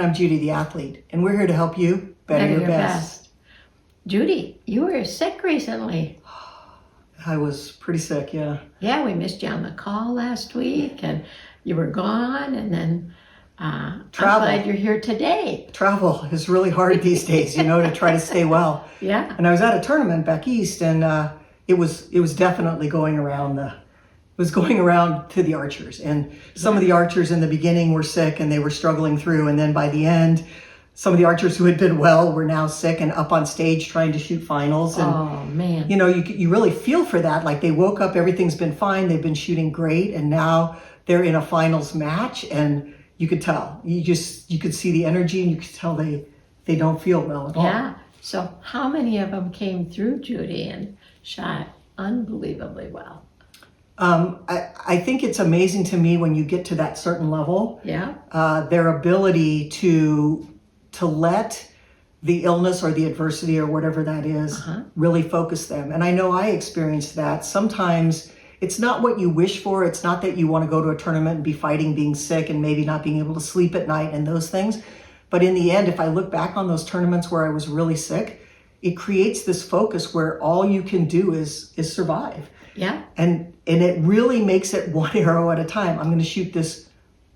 And I'm Judy, the athlete. And we're here to help you better your best. Judy, you were sick recently. I was pretty sick, yeah. Yeah, we missed you on the call last week, and you were gone, and then I'm glad you're here today. Travel is really hard these days, to try to stay well. Yeah. And I was at a tournament back east, and it was definitely going around to the archers. And some of the archers in the beginning were sick and they were struggling through. And then by the end, some of the archers who had been well were now sick and up on stage trying to shoot finals. And, oh, man. You really feel for that. Like they woke up, everything's been fine. They've been shooting great. And now they're in a finals match. And you could tell, you could see the energy and you could tell they don't feel well at all. Yeah. So how many of them came through, Judy, and shot unbelievably well? I think it's amazing to me when you get to that certain level, their ability to let the illness or the adversity or whatever that is really focus them. And I know I experienced that. Sometimes it's not what you wish for. It's not that you want to go to a tournament and be fighting being sick and maybe not being able to sleep at night and those things. But in the end, if I look back on those tournaments where I was really sick, it creates this focus where all you can do is survive. Yeah. And it really makes it one arrow at a time. I'm going to shoot this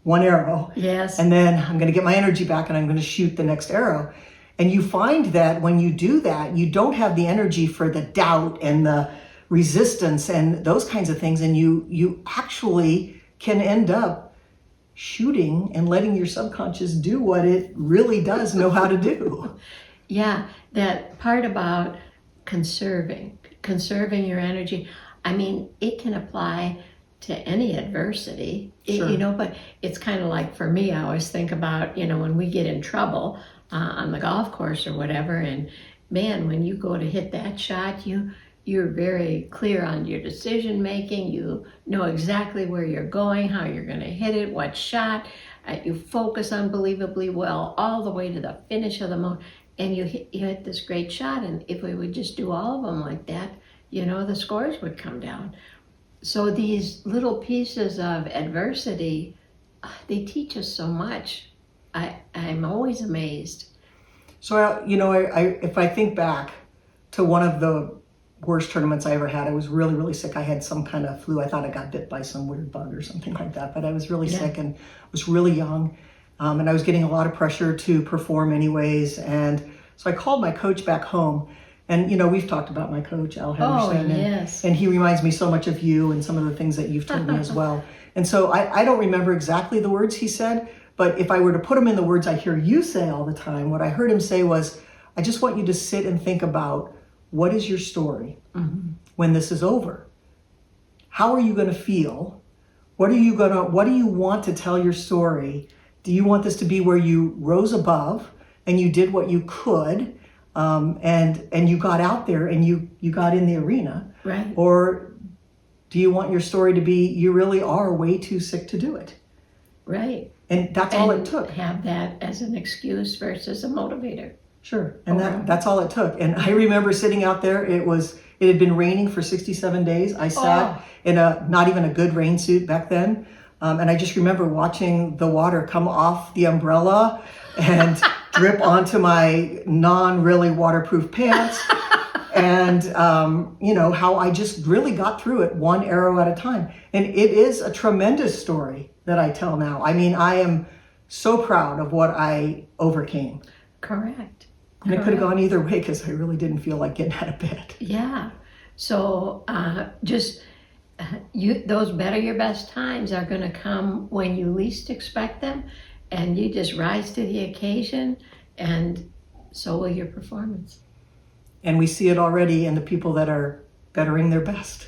one arrow. Yes. And then I'm going to get my energy back and I'm going to shoot the next arrow. And you find that when you do that, you don't have the energy for the doubt and the resistance and those kinds of things. And you actually can end up shooting and letting your subconscious do what it really does know how to do. Yeah, that part about conserving your energy. I mean, it can apply to any adversity, Sure. But it's kind of like for me, I always think about, when we get in trouble on the golf course or whatever, and man, when you go to hit that shot, you're very clear on your decision making. You know exactly where you're going, how you're going to hit it, what shot. You focus unbelievably well all the way to the finish of the moment, and you hit this great shot. And if we would just do all of them like that, the scores would come down. So these little pieces of adversity, they teach us so much. I'm always amazed. So, if I think back to one of the worst tournaments I ever had, I was really, really sick. I had some kind of flu. I thought I got bit by some weird bug or something like that, but I was really sick and was really young. And I was getting a lot of pressure to perform anyways. And so I called my coach back home. And, we've talked about my coach, Al Henderson. Oh, yes. And he reminds me so much of you and some of the things that you've told me as well. And so I don't remember exactly the words he said, but if I were to put them in the words I hear you say all the time, what I heard him say was, I just want you to sit and think about what is your story when this is over? How are you going to feel? What do you want to tell your story? Do you want this to be where you rose above and you did what you could? And you got out there and you got in the arena, right? Or do you want your story to be you really are way too sick to do it, right? And that's all it took. Have that as an excuse versus a motivator. Sure, and that's all it took. And I remember sitting out there. It had been raining for 67 days. I sat in not even a good rain suit back then, and I just remember watching the water come off the umbrella and drip onto my non-really waterproof pants. And, how I just really got through it one arrow at a time. And it is a tremendous story that I tell now. I mean, I am so proud of what I overcame. Correct. And it could have gone either way because I really didn't feel like getting out of bed. Yeah. So those better your best times are going to come when you least expect them. And you just rise to the occasion, and so will your performance. And we see it already in the people that are bettering their best.